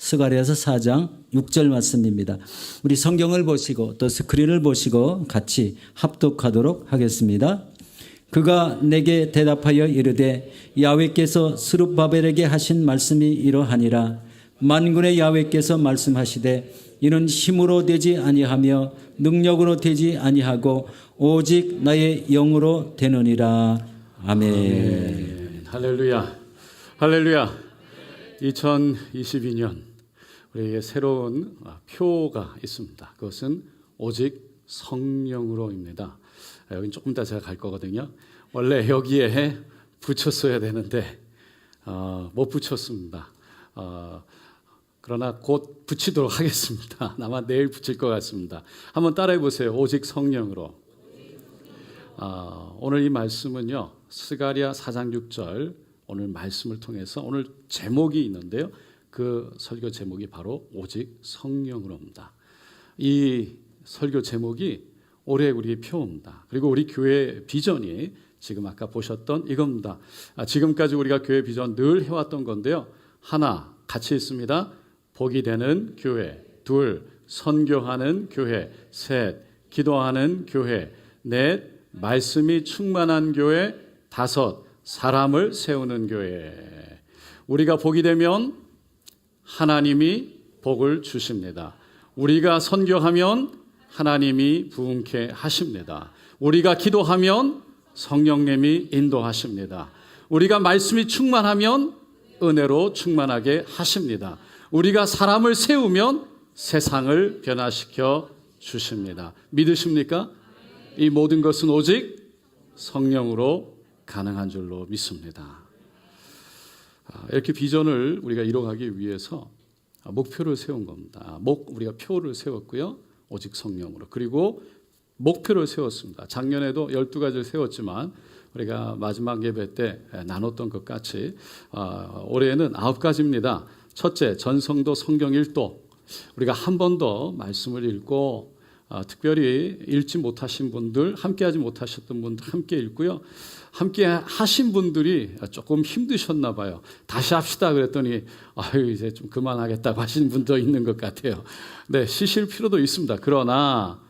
스가랴서 4장 6절 말씀입니다. 우리 성경을 보시고 또 스크린을 보시고 같이 합독하도록 하겠습니다. 그가 내게 대답하여 이르되 야훼께서 스룹바벨에게 하신 말씀이 이러하니라. 만군의 야훼께서 말씀하시되 이는 힘으로 되지 아니하며 능력으로 되지 아니하고 오직 나의 영으로 되느니라. 아멘. 할렐루야. 할렐루야. 2022년 우리에게 새로운 표가 있습니다. 그것은 오직 성령으로입니다. 여긴 조금 이따 제가 갈 거거든요. 원래 여기에 붙였어야 되는데 못 붙였습니다. 그러나 곧 붙이도록 하겠습니다. 아마 내일 붙일 것 같습니다. 한번 따라해 보세요. 오직 성령으로. 오늘 이 말씀은요, 스가랴 4장 6절 오늘 말씀을 통해서 오늘 제목이 있는데요. 그 설교 제목이 바로 오직 성령으로입니다. 이 설교 제목이 올해 우리의 표입니다. 그리고 우리 교회 비전이 지금 아까 보셨던 이겁니다. 지금까지 우리가 교회 비전 늘 해왔던 건데요. 하나, 같이 있습니다. 복이 되는 교회. 둘, 선교하는 교회. 셋, 기도하는 교회. 넷, 말씀이 충만한 교회. 다섯, 사람을 세우는 교회. 우리가 복이 되면 하나님이 복을 주십니다. 우리가 선교하면 하나님이 부흥케 하십니다. 우리가 기도하면 성령님이 인도하십니다. 우리가 말씀이 충만하면 은혜로 충만하게 하십니다. 우리가 사람을 세우면 세상을 변화시켜 주십니다. 믿으십니까? 이 모든 것은 오직 성령으로 가능한 줄로 믿습니다. 이렇게 비전을 우리가 이뤄가기 위해서 목표를 세운 겁니다. 우리가 표를 세웠고요. 오직 성령으로. 그리고 목표를 세웠습니다. 작년에도 12가지를 세웠지만 우리가 마지막 예배 때 나눴던 것 같이 올해는 9가지입니다. 첫째, 전성도 성경 1독. 우리가 한 번 더 말씀을 읽고 특별히 읽지 못하신 분들, 함께하지 못하셨던 분들 함께 읽고요. 함께 하신 분들이 조금 힘드셨나 봐요. 다시 합시다 그랬더니 이제 좀 그만하겠다고 하신 분도 있는 것 같아요. 네, 쉬실 필요도 있습니다. 그러나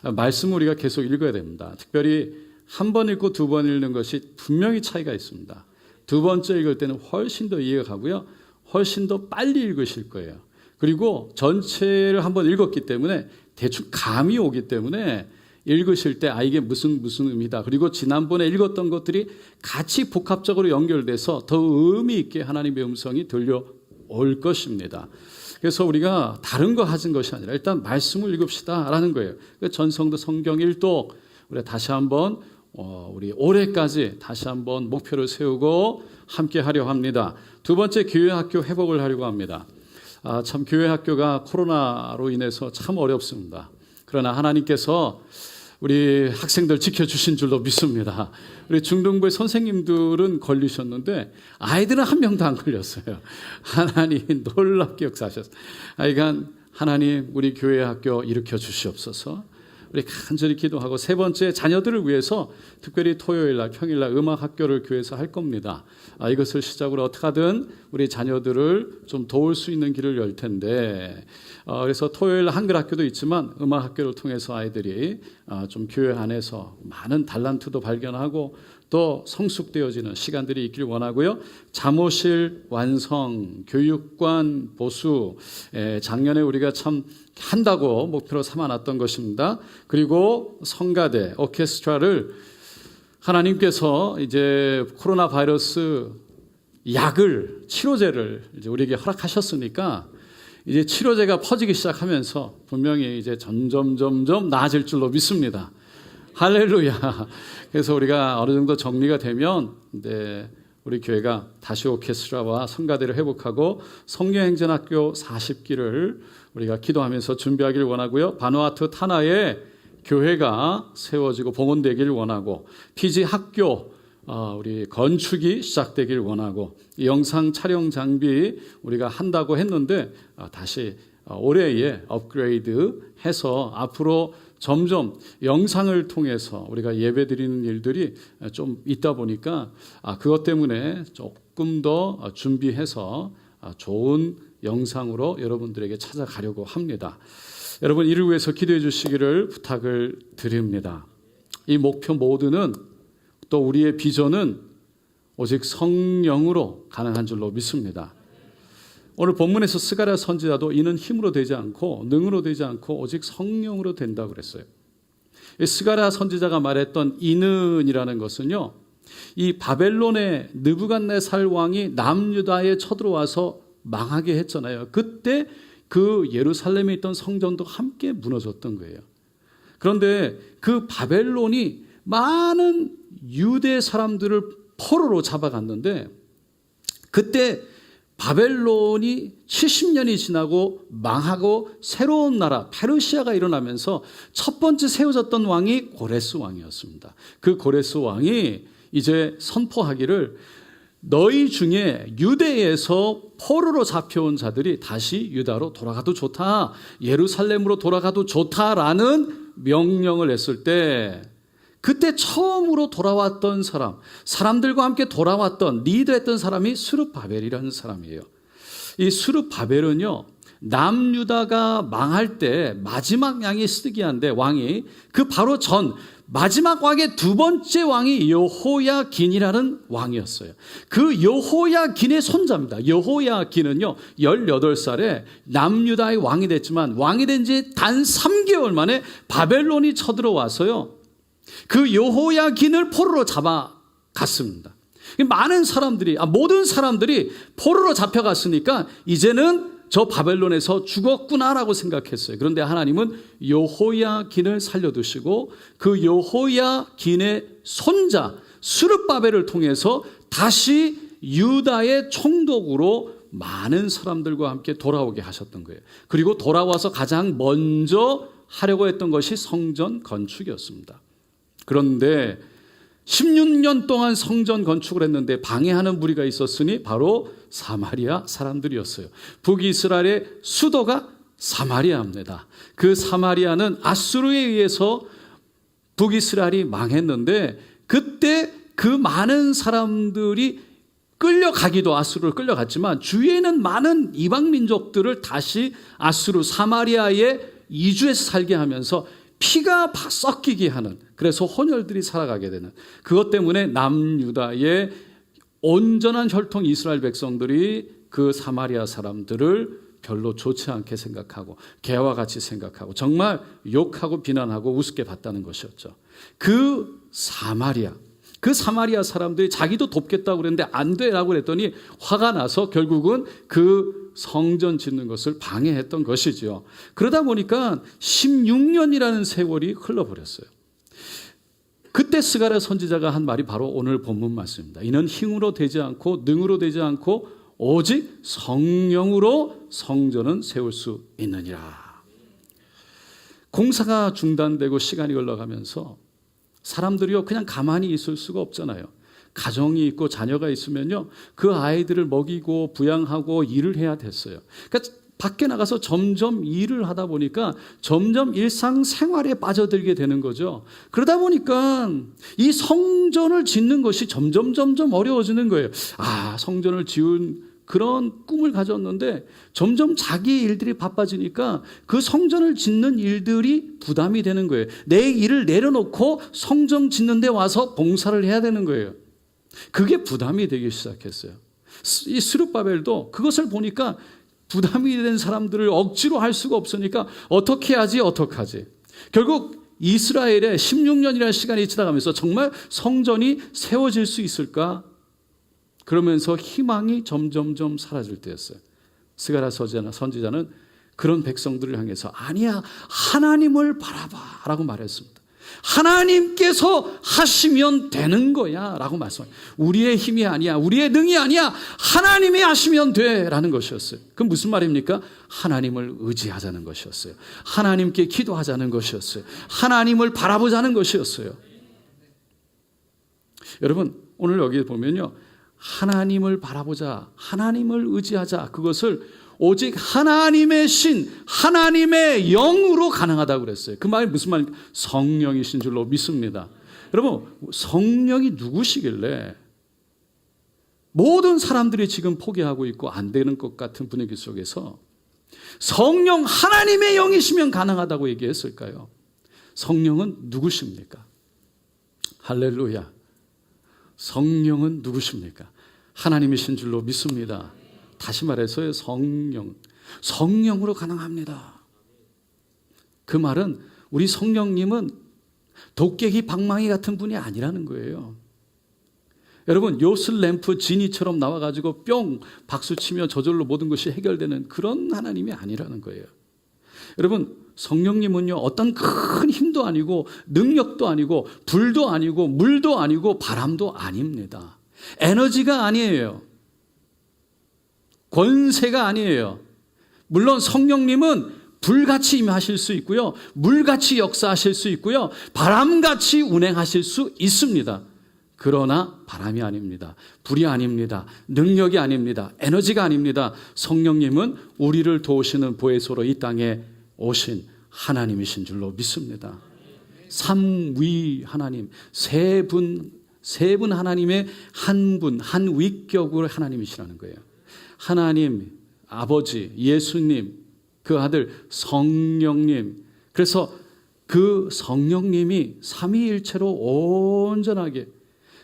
말씀을 우리가 계속 읽어야 됩니다. 특별히 한 번 읽고 두 번 읽는 것이 분명히 차이가 있습니다. 두 번째 읽을 때는 훨씬 더 이해가 가고요. 훨씬 더 빨리 읽으실 거예요. 그리고 전체를 한번 읽었기 때문에 대충 감이 오기 때문에 읽으실 때 이게 무슨 의미다. 그리고 지난번에 읽었던 것들이 같이 복합적으로 연결돼서 더 의미 있게 하나님의 음성이 들려올 것입니다. 그래서 우리가 다른 거 하신 것이 아니라 일단 말씀을 읽읍시다라는 거예요. 전성도 성경 1독 우리 다시 한번 우리 올해까지 다시 한번 목표를 세우고 함께 하려 합니다. 두 번째, 교회학교 회복을 하려고 합니다. 참 교회학교가 코로나로 인해서 참 어렵습니다. 그러나 하나님께서 우리 학생들 지켜주신 줄로 믿습니다. 우리 중등부의 선생님들은 걸리셨는데 아이들은 한 명도 안 걸렸어요. 하나님 놀랍게 역사하셨어요. 그러니까 하나님 우리 교회 학교 일으켜 주시옵소서. 우리 간절히 기도하고 세 번째, 자녀들을 위해서 특별히 토요일날 평일날 음악학교를 교회에서 할 겁니다. 이것을 시작으로 어떻게 하든 우리 자녀들을 좀 도울 수 있는 길을 열 텐데 그래서 토요일 한글학교도 있지만 음악학교를 통해서 아이들이 좀 교회 안에서 많은 달란트도 발견하고 또 성숙되어지는 시간들이 있길 원하고요. 잠옷실 완성, 교육관 보수, 작년에 우리가 참 한다고 목표로 삼아놨던 것입니다. 그리고 성가대, 오케스트라를 하나님께서 이제 코로나 바이러스 약을, 치료제를 이제 우리에게 허락하셨으니까 이제 치료제가 퍼지기 시작하면서 분명히 이제 점점 나아질 줄로 믿습니다. 할렐루야. 그래서 우리가 어느 정도 정리가 되면 우리 교회가 다시 오케스트라와 성가대를 회복하고 성령행전학교 40기를 우리가 기도하면서 준비하기를 원하고요. 바누아투 타나에 교회가 세워지고 봉헌되기를 원하고 피지 학교 우리 건축이 시작되기를 원하고 영상 촬영 장비 우리가 한다고 했는데 다시 올해에 업그레이드 해서 앞으로 점점 영상을 통해서 우리가 예배드리는 일들이 좀 있다 보니까 그것 때문에 조금 더 준비해서 좋은 영상으로 여러분들에게 찾아가려고 합니다. 여러분 이를 위해서 기도해 주시기를 부탁을 드립니다. 이 목표 모두는 또 우리의 비전은 오직 성령으로 가능한 줄로 믿습니다. 오늘 본문에서 스가랴 선지자도 이는 힘으로 되지 않고 능으로 되지 않고 오직 성령으로 된다고 그랬어요. 이 스가랴 선지자가 말했던 이는이라는 것은요, 이 바벨론의 느부갓네살 왕이 남유다에 쳐들어와서 망하게 했잖아요. 그때 그 예루살렘에 있던 성전도 함께 무너졌던 거예요. 그런데 그 바벨론이 많은 유대 사람들을 포로로 잡아갔는데 그때 바벨론이 70년이 지나고 망하고 새로운 나라 페르시아가 일어나면서 첫 번째 세워졌던 왕이 고레스 왕이었습니다. 그 고레스 왕이 이제 선포하기를 너희 중에 유대에서 포로로 잡혀온 자들이 다시 유다로 돌아가도 좋다, 예루살렘으로 돌아가도 좋다라는 명령을 했을 때 그때 처음으로 돌아왔던 사람들과 함께 돌아왔던 리드했던 사람이 스룹바벨이라는 사람이에요. 이 스룹바벨은요, 남유다가 망할 때 마지막 왕이 스드기야인데 왕이 그 바로 전 마지막 왕의 두 번째 왕이 여호야긴이라는 왕이었어요. 그 여호야긴의 손자입니다. 여호야긴은요 18살에 남유다의 왕이 됐지만 왕이 된 지 단 3개월 만에 바벨론이 쳐들어와서요 그 여호야긴을 포로로 잡아갔습니다. 많은 사람들이 모든 사람들이 포로로 잡혀갔으니까 이제는 저 바벨론에서 죽었구나라고 생각했어요. 그런데 하나님은 여호야긴을 살려두시고 그 여호야긴의 손자 스룹바벨을 통해서 다시 유다의 총독으로 많은 사람들과 함께 돌아오게 하셨던 거예요. 그리고 돌아와서 가장 먼저 하려고 했던 것이 성전 건축이었습니다. 그런데 16년 동안 성전 건축을 했는데 방해하는 무리가 있었으니 바로 사마리아 사람들이었어요. 북이스라엘의 수도가 사마리아입니다. 그 사마리아는 아수르에 의해서 북이스라엘이 망했는데 그때 그 많은 사람들이 끌려가기도 아수르를 끌려갔지만 주위에는 많은 이방 민족들을 다시 아수르 사마리아에 이주해서 살게 하면서 피가 섞이게 하는, 그래서 혼혈들이 살아가게 되는, 그것 때문에 남유다의 온전한 혈통 이스라엘 백성들이 그 사마리아 사람들을 별로 좋지 않게 생각하고 개와 같이 생각하고 정말 욕하고 비난하고 우습게 봤다는 것이었죠. 그 사마리아 사람들이 자기도 돕겠다고 그랬는데 안 되라고 그랬더니 화가 나서 결국은 그 성전 짓는 것을 방해했던 것이죠. 그러다 보니까 16년이라는 세월이 흘러버렸어요. 그때 스가랴 선지자가 한 말이 바로 오늘 본문 말씀입니다. 이는 힘으로 되지 않고 능으로 되지 않고 오직 성령으로 성전은 세울 수 있느니라. 공사가 중단되고 시간이 흘러가면서 사람들이요 그냥 가만히 있을 수가 없잖아요. 가정이 있고 자녀가 있으면요 그 아이들을 먹이고 부양하고 일을 해야 됐어요. 그러니까 밖에 나가서 점점 일을 하다 보니까 점점 일상생활에 빠져들게 되는 거죠. 그러다 보니까 이 성전을 짓는 것이 점점 어려워지는 거예요. 성전을 지은 그런 꿈을 가졌는데 점점 자기 일들이 바빠지니까 그 성전을 짓는 일들이 부담이 되는 거예요. 내 일을 내려놓고 성전 짓는 데 와서 봉사를 해야 되는 거예요. 그게 부담이 되기 시작했어요. 이 스룹바벨도 그것을 보니까 부담이 된 사람들을 억지로 할 수가 없으니까 어떻게 하지? 결국 이스라엘에 16년이라는 시간이 지나가면서 정말 성전이 세워질 수 있을까? 그러면서 희망이 점점 사라질 때였어요. 스가랴 선지자는 그런 백성들을 향해서 아니야, 하나님을 바라봐 라고 말했습니다. 하나님께서 하시면 되는 거야 라고 말씀해요. 우리의 힘이 아니야, 우리의 능이 아니야, 하나님이 하시면 돼 라는 것이었어요. 그럼 무슨 말입니까? 하나님을 의지하자는 것이었어요. 하나님께 기도하자는 것이었어요. 하나님을 바라보자는 것이었어요. 여러분 오늘 여기 보면요 하나님을 바라보자, 하나님을 의지하자, 그것을 오직 하나님의 신, 하나님의 영으로 가능하다고 그랬어요. 그 말이 무슨 말입니까? 성령이신 줄로 믿습니다. 여러분 성령이 누구시길래 모든 사람들이 지금 포기하고 있고 안 되는 것 같은 분위기 속에서 성령 하나님의 영이시면 가능하다고 얘기했을까요? 성령은 누구십니까? 할렐루야. 성령은 누구십니까? 하나님이신 줄로 믿습니다. 다시 말해서 성령으로 가능합니다. 그 말은 우리 성령님은 도깨기 방망이 같은 분이 아니라는 거예요. 여러분, 요슬램프 지니처럼 나와가지고 뿅 박수치며 저절로 모든 것이 해결되는 그런 하나님이 아니라는 거예요. 여러분, 성령님은요, 어떤 큰 힘도 아니고 능력도 아니고 불도 아니고 물도 아니고 바람도 아닙니다. 에너지가 아니에요. 권세가 아니에요. 물론 성령님은 불같이 임하실 수 있고요, 물같이 역사하실 수 있고요, 바람같이 운행하실 수 있습니다. 그러나 바람이 아닙니다. 불이 아닙니다. 능력이 아닙니다. 에너지가 아닙니다. 성령님은 우리를 도우시는 보혜소로 이 땅에 오신 하나님이신 줄로 믿습니다. 삼위 하나님, 세 분 하나님의 한 분, 한 위격으로 하나님이시라는 거예요. 하나님, 아버지, 예수님, 그 아들 성령님. 그래서 그 성령님이 삼위일체로 온전하게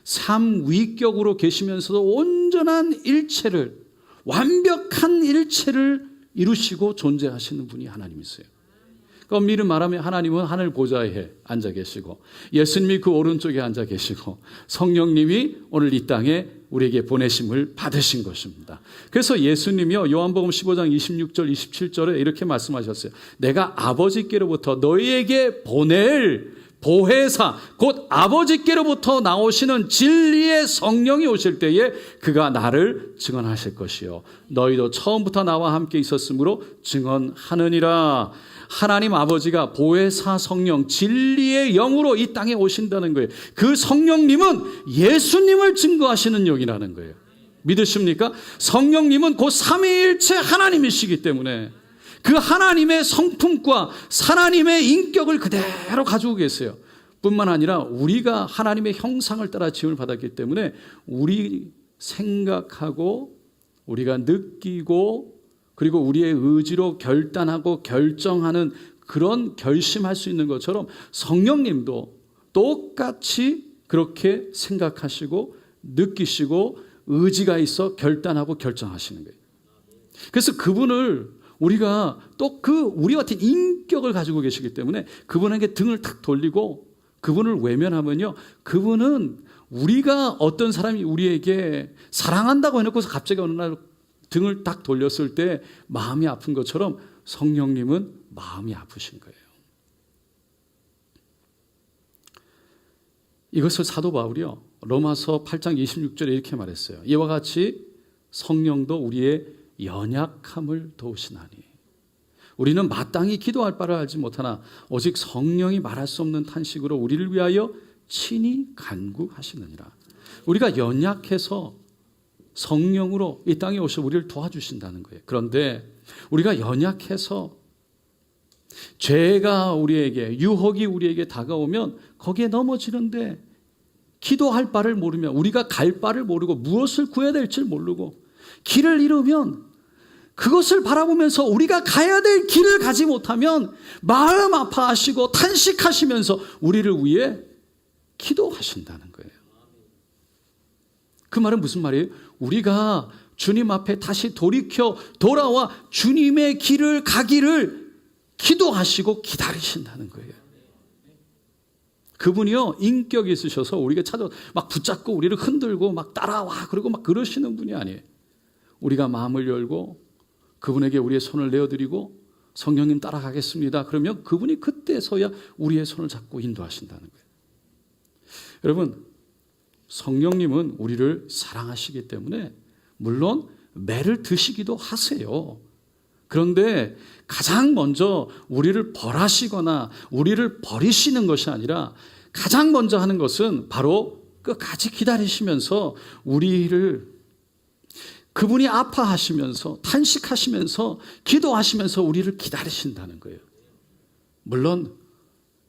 삼위격으로 계시면서도 온전한 일체를, 완벽한 일체를 이루시고 존재하시는 분이 하나님이세요. 그러니까 엄밀히 말하면 하나님은 하늘 보좌에 앉아 계시고 예수님이 그 오른쪽에 앉아 계시고 성령님이 오늘 이 땅에 우리에게 보내심을 받으신 것입니다. 그래서 예수님이요, 요한복음 15장 26절 27절에 이렇게 말씀하셨어요. 내가 아버지께로부터 너희에게 보낼 보혜사, 곧 아버지께로부터 나오시는 진리의 성령이 오실 때에 그가 나를 증언하실 것이요, 너희도 처음부터 나와 함께 있었으므로 증언하느니라. 하나님 아버지가 보혜사 성령, 진리의 영으로 이 땅에 오신다는 거예요. 그 성령님은 예수님을 증거하시는 영이라는 거예요. 믿으십니까? 성령님은 곧 삼위일체 하나님이시기 때문에 그 하나님의 성품과 하나님의 인격을 그대로 가지고 계세요. 뿐만 아니라 우리가 하나님의 형상을 따라 지음을 받았기 때문에 우리 생각하고 우리가 느끼고 그리고 우리의 의지로 결단하고 결정하는 그런 결심할 수 있는 것처럼 성령님도 똑같이 그렇게 생각하시고 느끼시고 의지가 있어 결단하고 결정하시는 거예요. 그래서 그분을 우리가 또 우리 같은 인격을 가지고 계시기 때문에 그분에게 등을 탁 돌리고 그분을 외면하면요, 그분은 우리가 어떤 사람이 우리에게 사랑한다고 해놓고서 갑자기 어느 날 등을 딱 돌렸을 때 마음이 아픈 것처럼 성령님은 마음이 아프신 거예요. 이것을 사도 바울이요, 로마서 8장 26절에 이렇게 말했어요. 이와 같이 성령도 우리의 연약함을 도우시나니 우리는 마땅히 기도할 바를 알지 못하나 오직 성령이 말할 수 없는 탄식으로 우리를 위하여 친히 간구하시느니라. 우리가 연약해서 성령으로 이 땅에 오셔 우리를 도와주신다는 거예요. 그런데 우리가 연약해서 죄가 우리에게, 유혹이 우리에게 다가오면 거기에 넘어지는데 기도할 바를 모르면, 우리가 갈 바를 모르고 무엇을 구해야 될지 모르고 길을 잃으면 그것을 바라보면서 우리가 가야 될 길을 가지 못하면 마음 아파하시고 탄식하시면서 우리를 위해 기도하신다는 거예요. 그 말은 무슨 말이에요? 우리가 주님 앞에 다시 돌아와 주님의 길을 가기를 기도하시고 기다리신다는 거예요. 그분이요, 인격이 있으셔서 우리가 막 붙잡고 우리를 흔들고 막 따라와 그러고 막 그러시는 분이 아니에요. 우리가 마음을 열고 그분에게 우리의 손을 내어드리고 성령님 따라가겠습니다. 그러면 그분이 그때서야 우리의 손을 잡고 인도하신다는 거예요. 여러분, 성령님은 우리를 사랑하시기 때문에 물론 매를 드시기도 하세요. 그런데 가장 먼저 우리를 벌하시거나 우리를 버리시는 것이 아니라 가장 먼저 하는 것은 바로 끝까지 기다리시면서 우리를, 그분이 아파하시면서 탄식하시면서 기도하시면서 우리를 기다리신다는 거예요. 물론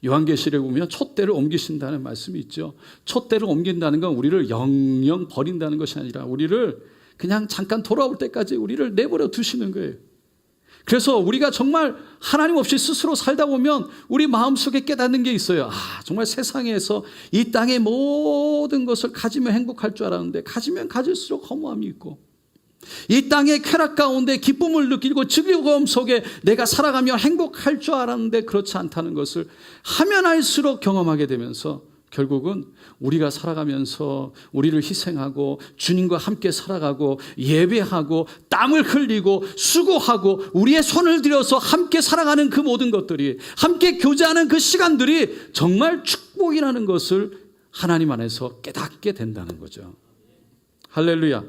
요한계시록에 보면 촛대를 옮기신다는 말씀이 있죠. 촛대를 옮긴다는 건 우리를 영영 버린다는 것이 아니라 우리를 그냥 잠깐 돌아올 때까지 우리를 내버려 두시는 거예요. 그래서 우리가 정말 하나님 없이 스스로 살다 보면 우리 마음속에 깨닫는 게 있어요. 정말 세상에서 이 땅의 모든 것을 가지면 행복할 줄 알았는데 가지면 가질수록 허무함이 있고, 이 땅의 쾌락 가운데 기쁨을 느끼고 즐거움 속에 내가 살아가며 행복할 줄 알았는데 그렇지 않다는 것을 하면 할수록 경험하게 되면서 결국은 우리가 살아가면서 우리를 희생하고 주님과 함께 살아가고 예배하고 땀을 흘리고 수고하고 우리의 손을 들여서 함께 살아가는 그 모든 것들이, 함께 교제하는 그 시간들이 정말 축복이라는 것을 하나님 안에서 깨닫게 된다는 거죠. 할렐루야.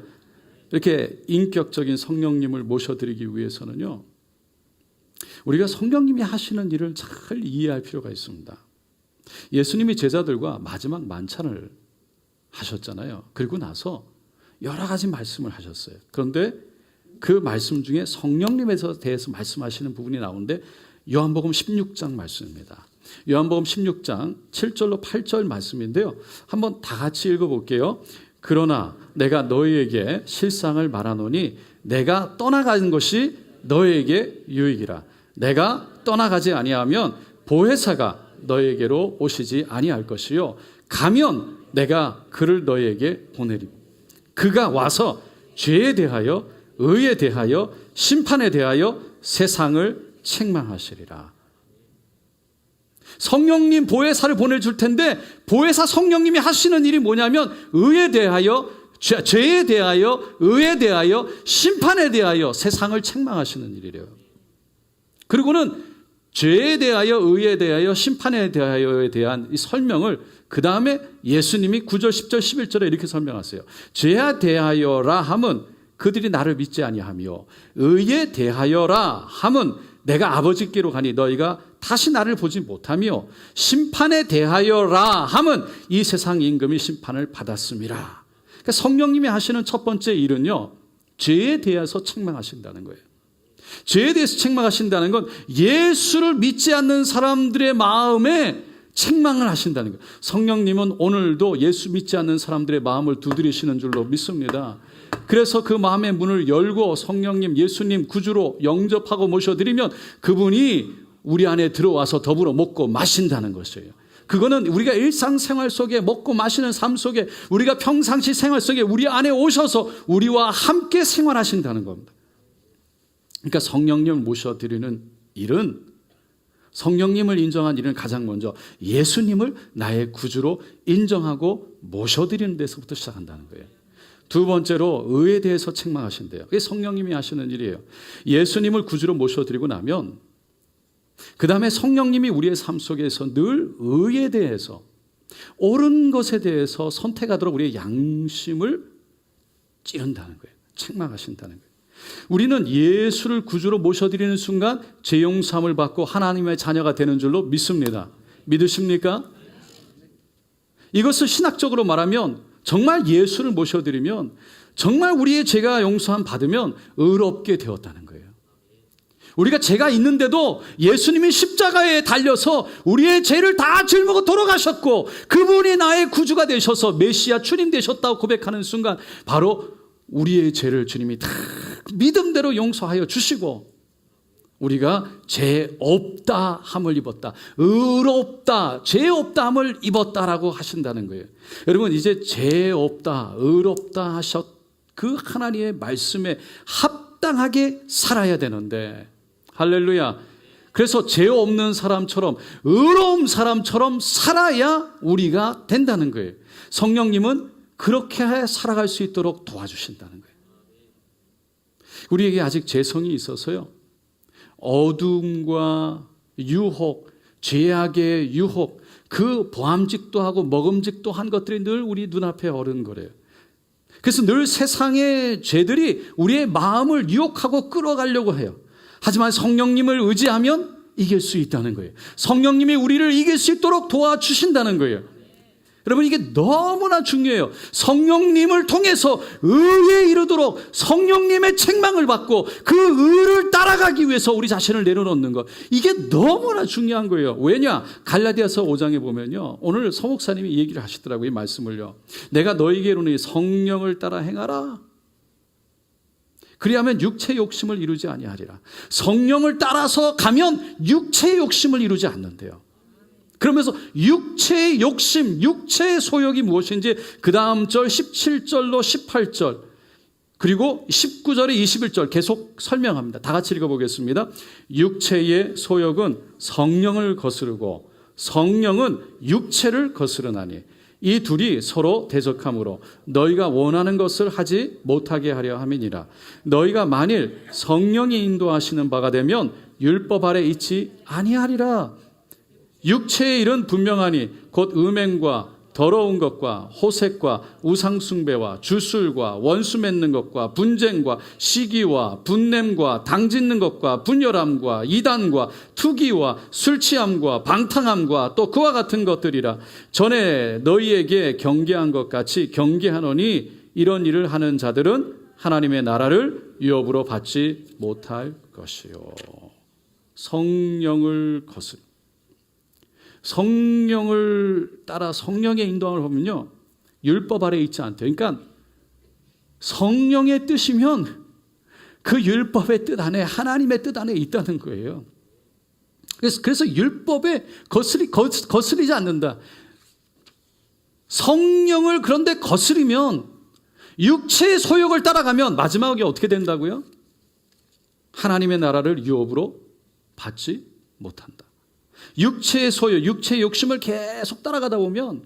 이렇게 인격적인 성령님을 모셔드리기 위해서는요, 우리가 성령님이 하시는 일을 잘 이해할 필요가 있습니다. 예수님이 제자들과 마지막 만찬을 하셨잖아요. 그리고 나서 여러 가지 말씀을 하셨어요. 그런데 그 말씀 중에 성령님에 대해서 말씀하시는 부분이 나오는데 요한복음 16장 말씀입니다. 요한복음 16장 7절로 8절 말씀인데요. 한번 다 같이 읽어볼게요. 그러나 내가 너희에게 실상을 말하노니 내가 떠나가는 것이 너희에게 유익이라. 내가 떠나가지 아니하면 보혜사가 너희에게로 오시지 아니할 것이요, 가면 내가 그를 너희에게 보내리고 그가 와서 죄에 대하여 의에 대하여 심판에 대하여 세상을 책망하시리라. 성령님 보혜사를 보내줄 텐데 보혜사 성령님이 하시는 일이 뭐냐면 의에 대하여, 죄에 대하여, 의에 대하여, 심판에 대하여 세상을 책망하시는 일이래요. 그리고는 죄에 대하여, 의에 대하여, 심판에 대하여에 대한 이 설명을 그 다음에 예수님이 9절, 10절, 11절에 이렇게 설명하세요. 죄에 대하여라 함은 그들이 나를 믿지 아니하며, 의에 대하여라 함은 내가 아버지께로 가니 너희가 다시 나를 보지 못하며, 심판에 대하여라 함은 이 세상 임금이 심판을 받았음이라. 그러니까 성령님이 하시는 첫 번째 일은요, 죄에 대해서 책망하신다는 거예요. 죄에 대해서 책망하신다는 건 예수를 믿지 않는 사람들의 마음에 책망을 하신다는 거예요. 성령님은 오늘도 예수 믿지 않는 사람들의 마음을 두드리시는 줄로 믿습니다. 그래서 그 마음의 문을 열고 성령님, 예수님 구주로 영접하고 모셔드리면 그분이 우리 안에 들어와서 더불어 먹고 마신다는 것이에요. 그거는 우리가 일상생활 속에 먹고 마시는 삶 속에, 우리가 평상시 생활 속에 우리 안에 오셔서 우리와 함께 생활하신다는 겁니다. 그러니까 성령님을 모셔드리는 일은, 성령님을 인정한 일은 가장 먼저 예수님을 나의 구주로 인정하고 모셔드리는 데서부터 시작한다는 거예요. 두 번째로 의에 대해서 책망하신대요. 그게 성령님이 하시는 일이에요. 예수님을 구주로 모셔드리고 나면 그 다음에 성령님이 우리의 삶 속에서 늘 의에 대해서, 옳은 것에 대해서 선택하도록 우리의 양심을 찌른다는 거예요. 책망하신다는 거예요. 우리는 예수를 구주로 모셔드리는 순간 죄 용서함을 받고 하나님의 자녀가 되는 줄로 믿습니다. 믿으십니까? 이것을 신학적으로 말하면 정말 예수를 모셔드리면, 정말 우리의 죄가 용서함 받으면 의롭게 되었다는 거예요. 우리가 죄가 있는데도 예수님이 십자가에 달려서 우리의 죄를 다 짊어지고 돌아가셨고 그분이 나의 구주가 되셔서 메시아 주님 되셨다고 고백하는 순간 바로 우리의 죄를 주님이 다 믿음대로 용서하여 주시고 우리가 죄 없다 함을 입었다, 의롭다, 죄 없다 함을 입었다라고 하신다는 거예요. 여러분, 이제 죄 없다, 의롭다 하셨 그 하나님의 말씀에 합당하게 살아야 되는데, 할렐루야. 그래서 죄 없는 사람처럼, 의로운 사람처럼 살아야 우리가 된다는 거예요. 성령님은 그렇게 살아갈 수 있도록 도와주신다는 거예요. 우리에게 아직 죄성이 있어서요, 어둠과 유혹, 죄악의 유혹, 그 보암직도 하고 먹음직도 한 것들이 늘 우리 눈앞에 어른거려요. 그래서 늘 세상의 죄들이 우리의 마음을 유혹하고 끌어가려고 해요. 하지만 성령님을 의지하면 이길 수 있다는 거예요. 성령님이 우리를 이길 수 있도록 도와주신다는 거예요. 여러분, 이게 너무나 중요해요. 성령님을 통해서 의에 이르도록 성령님의 책망을 받고 그 의를 따라가 나아가기 위해서 우리 자신을 내려놓는 것, 이게 너무나 중요한 거예요. 왜냐? 갈라디아서 5장에 보면요, 오늘 서 목사님이 이 얘기를 하시더라고요. 이 말씀을요. 내가 너에게 이르노니 성령을 따라 행하라. 그리하면 육체의 욕심을 이루지 아니하리라. 성령을 따라서 가면 육체의 욕심을 이루지 않는데요. 그러면서 육체의 욕심, 육체의 소욕이 무엇인지 그 다음 절 17절로 18절 그리고 19절에 21절 계속 설명합니다. 다 같이 읽어보겠습니다. 육체의 소욕은 성령을 거스르고 성령은 육체를 거스르나니 이 둘이 서로 대적하므로 너희가 원하는 것을 하지 못하게 하려 함이니라. 너희가 만일 성령이 인도하시는 바가 되면 율법 아래 있지 아니하리라. 육체의 일은 분명하니 곧 음행과 더러운 것과 호색과 우상숭배와 주술과 원수 맺는 것과 분쟁과 시기와 분냄과 당짓는 것과 분열함과 이단과 투기와 술취함과 방탕함과 또 그와 같은 것들이라. 전에 너희에게 경계한 것 같이 경계하노니 이런 일을 하는 자들은 하나님의 나라를 유업으로 받지 못할 것이요. 성령을 거스르 성령을 따라 성령의 인도함을 보면요, 율법 아래 있지 않대요. 그러니까 성령의 뜻이면 그 율법의 뜻 안에, 하나님의 뜻 안에 있다는 거예요. 그래서 율법에 거스리지 않는다. 성령을 그런데 거스리면, 육체의 소욕을 따라가면 마지막에 어떻게 된다고요? 하나님의 나라를 유업으로 받지 못한다. 육체의 소유, 육체의 욕심을 계속 따라가다 보면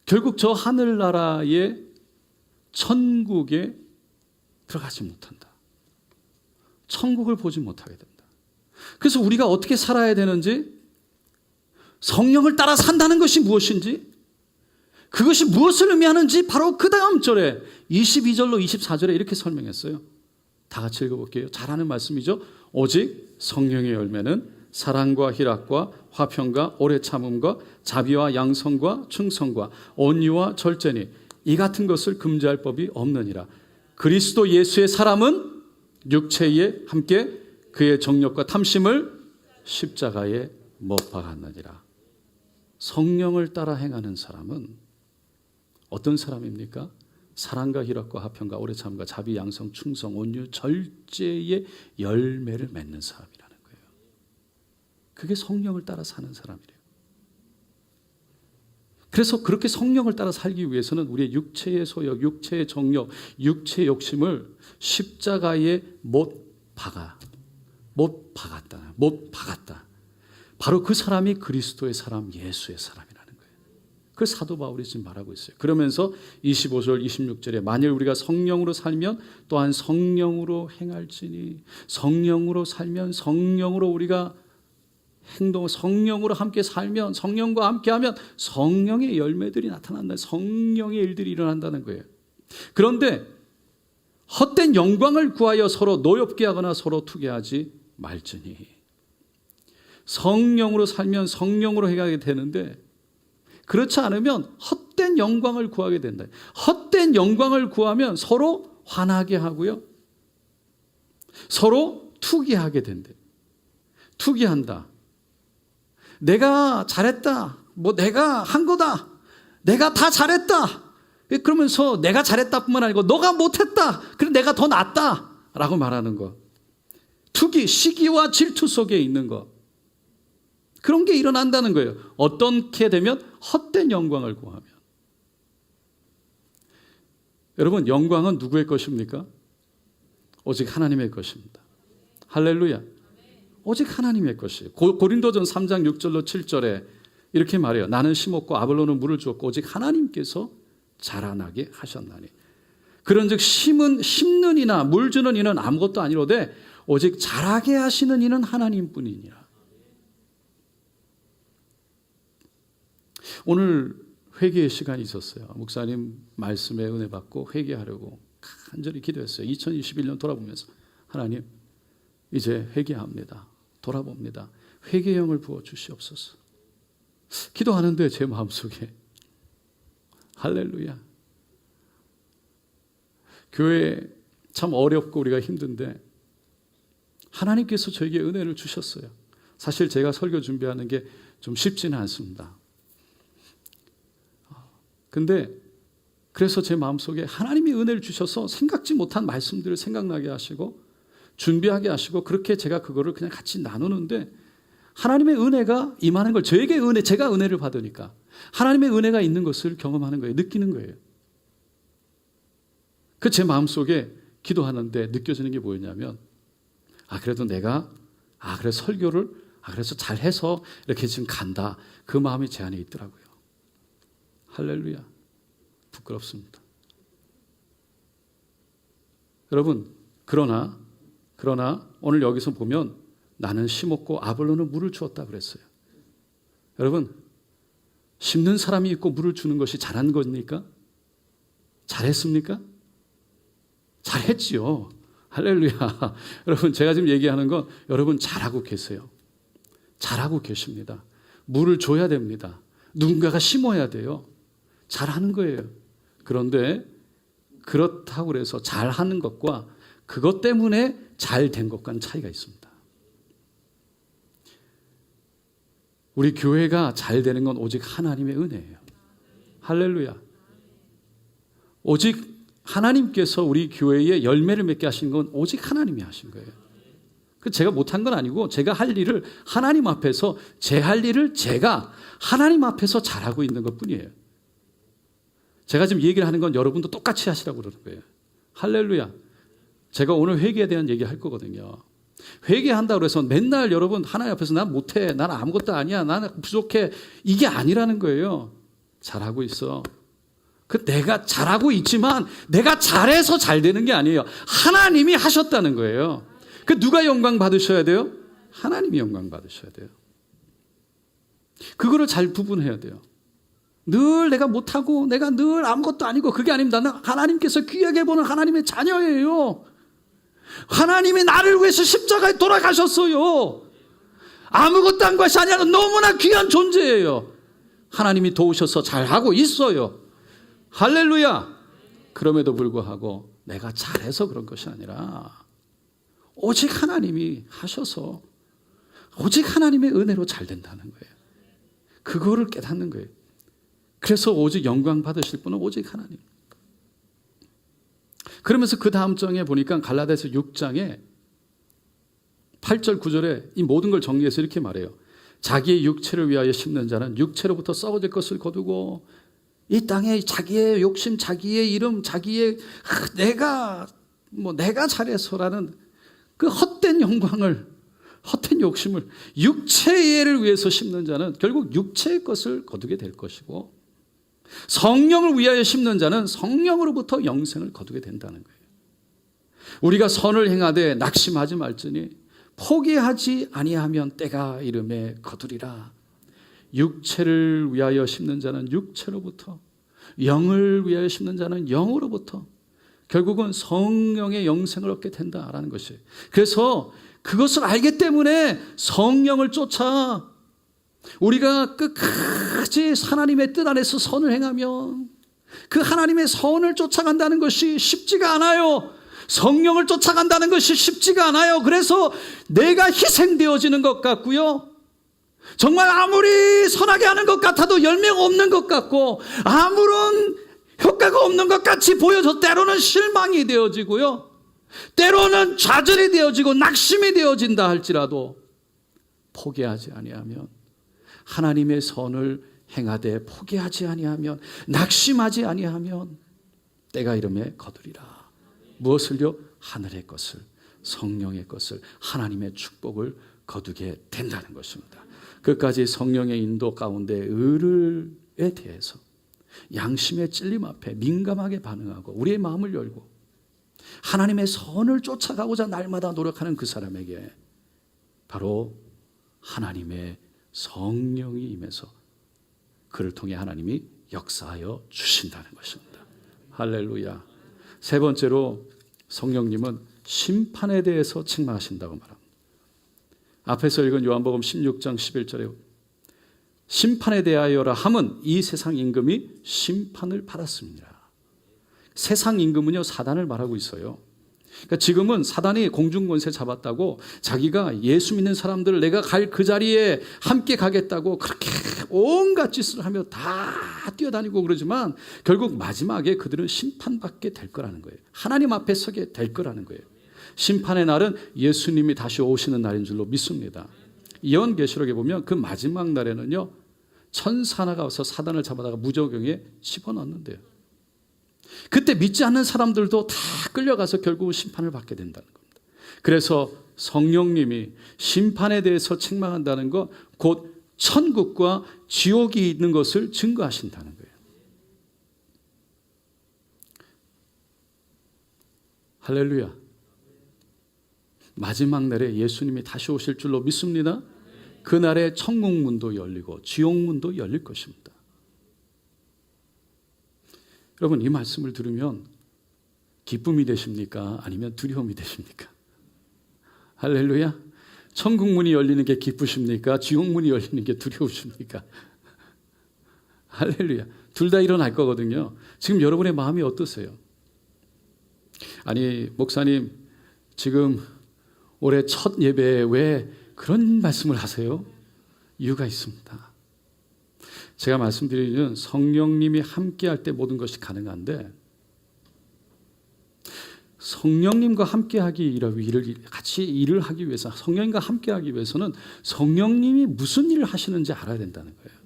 결국 저 하늘나라의 천국에 들어가지 못한다. 천국을 보지 못하게 된다. 그래서 우리가 어떻게 살아야 되는지, 성령을 따라 산다는 것이 무엇인지, 그것이 무엇을 의미하는지 바로 그 다음 절에 22절로 24절에 이렇게 설명했어요. 다 같이 읽어볼게요. 잘하는 말씀이죠. 오직 성령의 열매는 사랑과 희락과 화평과 오래 참음과 자비와 양성과 충성과 온유와 절제니 이 같은 것을 금지할 법이 없느니라. 그리스도 예수의 사람은 육체에 함께 그의 정욕과 탐심을 십자가에 못 박았느니라. 성령을 따라 행하는 사람은 어떤 사람입니까? 사랑과 희락과 화평과 오래 참음과 자비 양성 충성 온유 절제의 열매를 맺는 사람이라는 거예요. 그게 성령을 따라 사는 사람이래요. 그래서 그렇게 성령을 따라 살기 위해서는 우리의 육체의 소욕, 육체의 정욕, 육체의 욕심을 십자가에 못 박았다. 바로 그 사람이 그리스도의 사람, 예수의 사람이라는 거예요. 그걸 사도 바울이 지금 말하고 있어요. 그러면서 25절, 26절에 만일 우리가 성령으로 살면 또한 성령으로 행할지니, 성령으로 살면 성령으로 우리가 성령으로 함께 살면, 성령과 함께하면 성령의 열매들이 나타난다. 성령의 일들이 일어난다는 거예요. 그런데 헛된 영광을 구하여 서로 노엽게 하거나 서로 투기하지 말지니. 성령으로 살면 성령으로 행하게 되는데, 그렇지 않으면 헛된 영광을 구하게 된다. 헛된 영광을 구하면 서로 화나게 하고요, 서로 투기하게 된대. 투기한다. 내가 잘했다. 내가 한 거다. 내가 다 잘했다. 그러면서 내가 잘했다 뿐만 아니고 너가 못했다. 그래 내가 더 낫다. 라고 말하는 거. 투기, 시기와 질투 속에 있는 거. 그런 게 일어난다는 거예요. 어떻게 되면? 헛된 영광을 구하면. 여러분, 영광은 누구의 것입니까? 오직 하나님의 것입니다. 할렐루야. 오직 하나님의 것이에요. 고린도전 3장 6절로 7절에 이렇게 말해요. 나는 심었고 아볼로는 물을 주었고 오직 하나님께서 자라나게 하셨나니. 그런즉 심는 이나 물 주는 이는 아무것도 아니로되 오직 자라게 하시는 이는 하나님뿐이니라. 오늘 회개의 시간이 있었어요. 목사님 말씀에 은혜 받고 회개하려고 간절히 기도했어요. 2021년 돌아보면서 하나님, 이제 회개합니다. 돌아봅니다. 회개의 영을 부어주시옵소서. 기도하는데 제 마음속에 할렐루야. 교회 참 어렵고 우리가 힘든데 하나님께서 저에게 은혜를 주셨어요. 사실 제가 설교 준비하는 게 좀 쉽지는 않습니다. 근데 그래서 제 마음속에 하나님이 은혜를 주셔서 생각지 못한 말씀들을 생각나게 하시고 준비하게 하시고 그렇게 제가 그거를 그냥 같이 나누는데 하나님의 은혜가 임하는 걸 제가 은혜를 받으니까 하나님의 은혜가 있는 것을 경험하는 거예요. 느끼는 거예요. 그 제 마음속에 기도하는데 느껴지는 게 뭐였냐면 그래도 내가 그래서 설교를 그래서 잘해서 이렇게 지금 간다. 그 마음이 제 안에 있더라고요. 할렐루야. 부끄럽습니다. 여러분, 그러나 오늘 여기서 보면 나는 심었고 아볼로는 물을 주었다 그랬어요. 여러분, 심는 사람이 있고 물을 주는 것이 잘한 겁니까? 잘했습니까? 잘했지요. 할렐루야. 여러분, 제가 지금 얘기하는 건 여러분 잘하고 계세요. 잘하고 계십니다. 물을 줘야 됩니다. 누군가가 심어야 돼요. 잘하는 거예요. 그런데 그렇다고 해서 잘하는 것과 그것 때문에 잘된 것과는 차이가 있습니다. 우리 교회가 잘 되는 건 오직 하나님의 은혜예요. 할렐루야. 오직 하나님께서 우리 교회에 열매를 맺게 하신 건 오직 하나님이 하신 거예요. 제가 못한 건 아니고 제가 할 일을 하나님 앞에서 제 할 일을 제가 하나님 앞에서 잘하고 있는 것뿐이에요. 제가 지금 얘기를 하는 건 여러분도 똑같이 하시라고 그러는 거예요. 할렐루야. 제가 오늘 회개에 대한 얘기 할 거거든요. 회개한다고 해서 맨날 여러분 하나님 앞에서 난 못해, 난 아무것도 아니야, 나는 부족해, 이게 아니라는 거예요. 잘하고 있어. 내가 잘하고 있지만 내가 잘해서 잘 되는 게 아니에요. 하나님이 하셨다는 거예요. 누가 영광 받으셔야 돼요? 하나님이 영광 받으셔야 돼요. 그거를 잘 구분해야 돼요. 늘 내가 못하고 내가 늘 아무것도 아니고 그게 아닙니다. 나는 하나님께서 귀하게 보는 하나님의 자녀예요. 하나님이 나를 위해서 십자가에 돌아가셨어요. 아무것도 한 것이 아니라 너무나 귀한 존재예요. 하나님이 도우셔서 잘하고 있어요. 할렐루야. 그럼에도 불구하고 내가 잘해서 그런 것이 아니라 오직 하나님이 하셔서 오직 하나님의 은혜로 잘 된다는 거예요. 그거를 깨닫는 거예요. 그래서 오직 영광 받으실 분은 오직 하나님. 그러면서 그 다음 장에 보니까 갈라디아서 6장에 8절 9절에 이 모든 걸 정리해서 이렇게 말해요. 자기의 육체를 위하여 심는 자는 육체로부터 썩어질 것을 거두고 이 땅에 자기의 욕심, 자기의 이름, 자기의 내가 잘해서라는 그 헛된 영광을, 헛된 욕심을 육체를 위해서 심는 자는 결국 육체의 것을 거두게 될 것이고 성령을 위하여 심는 자는 성령으로부터 영생을 거두게 된다는 거예요. 우리가 선을 행하되 낙심하지 말지니 포기하지 아니하면 때가 이름에 거두리라. 육체를 위하여 심는 자는 육체로부터, 영을 위하여 심는 자는 영으로부터 결국은 성령의 영생을 얻게 된다라는 것이에요. 그래서 그것을 알기 때문에 성령을 쫓아 우리가 끝까지 하나님의 뜻 안에서 선을 행하면 그 하나님의 선을 쫓아간다는 것이 쉽지가 않아요. 성령을 쫓아간다는 것이 쉽지가 않아요. 그래서 내가 희생되어지는 것 같고요. 정말 아무리 선하게 하는 것 같아도 열매가 없는 것 같고 아무런 효과가 없는 것 같이 보여서 때로는 실망이 되어지고요. 때로는 좌절이 되어지고 낙심이 되어진다 할지라도 포기하지 아니하면 하나님의 선을 행하되 포기하지 아니하면 낙심하지 아니하면 때가 이름에 거두리라. 무엇을요? 하늘의 것을, 성령의 것을, 하나님의 축복을 거두게 된다는 것입니다. 끝까지 성령의 인도 가운데 의에 대해서 양심의 찔림 앞에 민감하게 반응하고 우리의 마음을 열고 하나님의 선을 쫓아가고자 날마다 노력하는 그 사람에게 바로 하나님의 성령이 임해서 그를 통해 하나님이 역사하여 주신다는 것입니다. 할렐루야. 세 번째로 성령님은 심판에 대해서 책망하신다고 말합니다. 앞에서 읽은 요한복음 16장 11절에 심판에 대하여라 함은 이 세상 임금이 심판을 받았습니다. 세상 임금은요 사단을 말하고 있어요. 그러니까 지금은 사단이 공중권세 잡았다고 자기가 예수 믿는 사람들을 내가 갈 그 자리에 함께 가겠다고 그렇게 온갖 짓을 하며 다 뛰어다니고 그러지만 결국 마지막에 그들은 심판받게 될 거라는 거예요. 하나님 앞에 서게 될 거라는 거예요. 심판의 날은 예수님이 다시 오시는 날인 줄로 믿습니다. 예언계시록에 보면 그 마지막 날에는요, 천사 하나가 와서 사단을 잡아다가 무저경에 집어넣는데요. 그때 믿지 않는 사람들도 다 끌려가서 결국 심판을 받게 된다는 겁니다. 그래서 성령님이 심판에 대해서 책망한다는 것, 곧 천국과 지옥이 있는 것을 증거하신다는 거예요. 할렐루야. 마지막 날에 예수님이 다시 오실 줄로 믿습니다. 그날에 천국문도 열리고 지옥문도 열릴 것입니다. 여러분, 이 말씀을 들으면 기쁨이 되십니까? 아니면 두려움이 되십니까? 할렐루야. 천국문이 열리는 게 기쁘십니까? 지옥문이 열리는 게 두려우십니까? 할렐루야. 둘 다 일어날 거거든요. 지금 여러분의 마음이 어떠세요? 아니, 목사님, 지금 올해 첫 예배에 왜 그런 말씀을 하세요? 이유가 있습니다. 제가 말씀드리는 성령님이 함께할 때 모든 것이 가능한데, 성령님과 함께하기 같이 일을 하기 위해서, 성령님과 함께하기 위해서는 성령님이 무슨 일을 하시는지 알아야 된다는 거예요.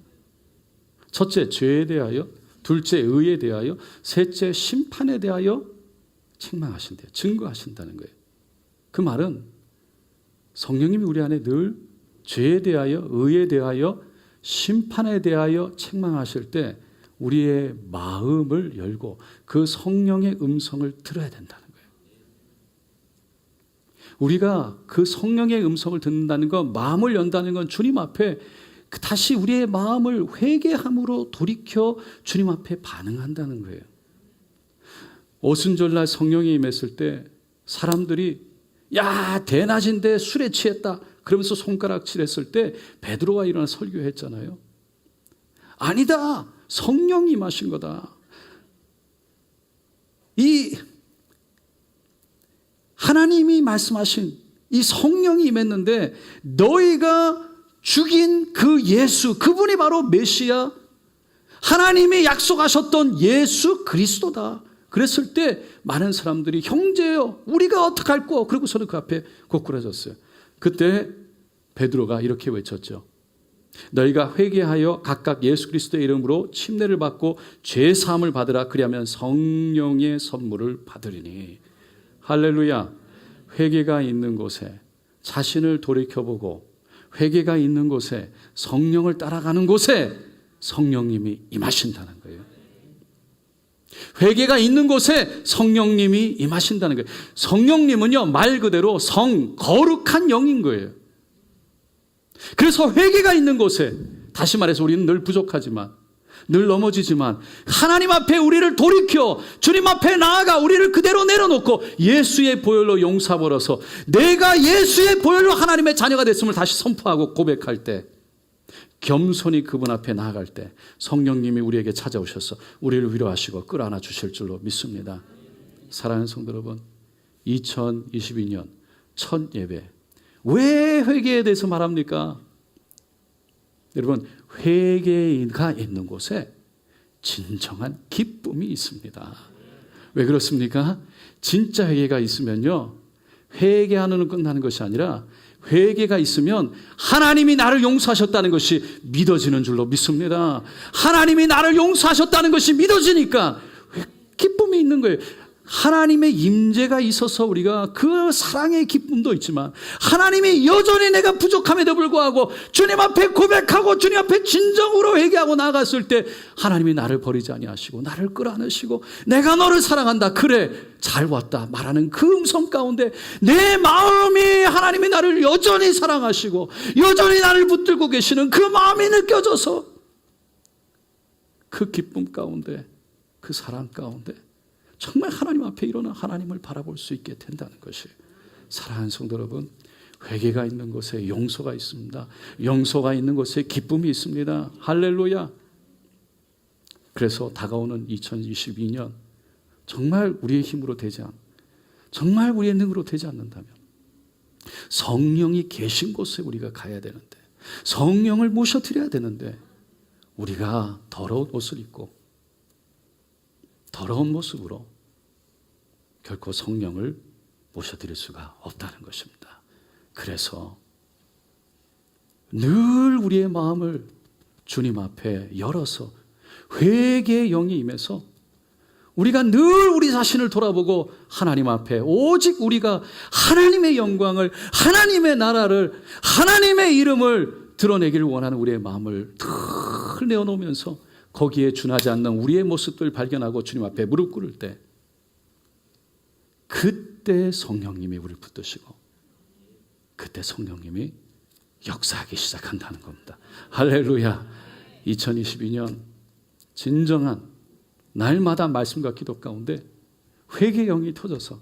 첫째, 죄에 대하여; 둘째, 의에 대하여; 셋째, 심판에 대하여 책망하신대요. 증거하신다는 거예요. 그 말은 성령님이 우리 안에 늘 죄에 대하여, 의에 대하여, 심판에 대하여 책망하실 때 우리의 마음을 열고 그 성령의 음성을 들어야 된다는 거예요. 우리가 그 성령의 음성을 듣는다는 건, 마음을 연다는 건 주님 앞에 다시 우리의 마음을 회개함으로 돌이켜 주님 앞에 반응한다는 거예요. 오순절날 성령이 임했을 때 사람들이 야, 대낮인데 술에 취했다 그러면서 손가락질했을 때 베드로가 일어나 설교했잖아요. 아니다, 성령이 임하신 거다. 이 하나님이 말씀하신 이 성령이 임했는데 너희가 죽인 그 예수, 그분이 바로 메시아, 하나님이 약속하셨던 예수 그리스도다. 그랬을 때 많은 사람들이 형제요, 우리가 어떡할꼬? 그러고서는 그 앞에 고꾸라졌어요. 그때 베드로가 이렇게 외쳤죠. 너희가 회개하여 각각 예수 그리스도의 이름으로 침례를 받고 죄 사함을 받으라. 그리하면 성령의 선물을 받으리니. 할렐루야. 회개가 있는 곳에 자신을 돌이켜보고, 회개가 있는 곳에 성령을 따라가는 곳에 성령님이 임하신다는 거예요. 회개가 있는 곳에 성령님이 임하신다는 거예요. 성령님은요, 말 그대로 거룩한 영인 거예요. 그래서 회개가 있는 곳에, 다시 말해서 우리는 늘 부족하지만, 늘 넘어지지만 하나님 앞에 우리를 돌이켜 주님 앞에 나아가 우리를 그대로 내려놓고 예수의 보혈로 용서버려서 내가 예수의 보혈로 하나님의 자녀가 됐음을 다시 선포하고 고백할 때, 겸손히 그분 앞에 나아갈 때 성령님이 우리에게 찾아오셔서 우리를 위로하시고 끌어안아 주실 줄로 믿습니다. 사랑하는 성도 여러분, 2022년 첫 예배, 왜 회개에 대해서 말합니까? 여러분, 회개가 있는 곳에 진정한 기쁨이 있습니다. 왜 그렇습니까? 진짜 회개가 있으면요, 회개하는 끝나는 것이 아니라 회개가 있으면 하나님이 나를 용서하셨다는 것이 믿어지는 줄로 믿습니다. 하나님이 나를 용서하셨다는 것이 믿어지니까 기쁨이 있는 거예요. 하나님의 임재가 있어서 우리가 그 사랑의 기쁨도 있지만, 하나님이 여전히 내가 부족함에도 불구하고 주님 앞에 고백하고 주님 앞에 진정으로 회개하고 나아갔을 때 하나님이 나를 버리지 아니하시고 나를 끌어안으시고 내가 너를 사랑한다, 그래 잘 왔다 말하는 그 음성 가운데 내 마음이 하나님이 나를 여전히 사랑하시고 여전히 나를 붙들고 계시는 그 마음이 느껴져서 그 기쁨 가운데, 그 사랑 가운데 정말 하나님 앞에 일어나 하나님을 바라볼 수 있게 된다는 것이, 사랑하는 성도 여러분, 회개가 있는 곳에 용서가 있습니다. 용서가 있는 곳에 기쁨이 있습니다. 할렐루야. 그래서 다가오는 2022년 정말 우리의 힘으로 되지 않, 정말 우리의 능으로 되지 않는다면 성령이 계신 곳에 우리가 가야 되는데, 성령을 모셔드려야 되는데, 우리가 더러운 옷을 입고 더러운 모습으로 결코 성령을 모셔드릴 수가 없다는 것입니다. 그래서 늘 우리의 마음을 주님 앞에 열어서 회개의 영이 임해서 우리가 늘 우리 자신을 돌아보고 하나님 앞에 오직 우리가 하나님의 영광을, 하나님의 나라를, 하나님의 이름을 드러내기를 원하는 우리의 마음을 늘 내어놓으면서 거기에 준하지 않는 우리의 모습들 발견하고 주님 앞에 무릎 꿇을 때, 그때 성령님이 우리를 붙드시고 그때 성령님이 역사하기 시작한다는 겁니다. 할렐루야. 2022년 진정한 날마다 말씀과 기도 가운데 회개의 영이 터져서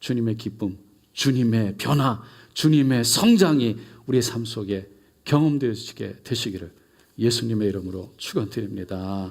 주님의 기쁨, 주님의 변화, 주님의 성장이 우리의 삶 속에 경험되시게 되시기를 예수님의 이름으로 축원드립니다.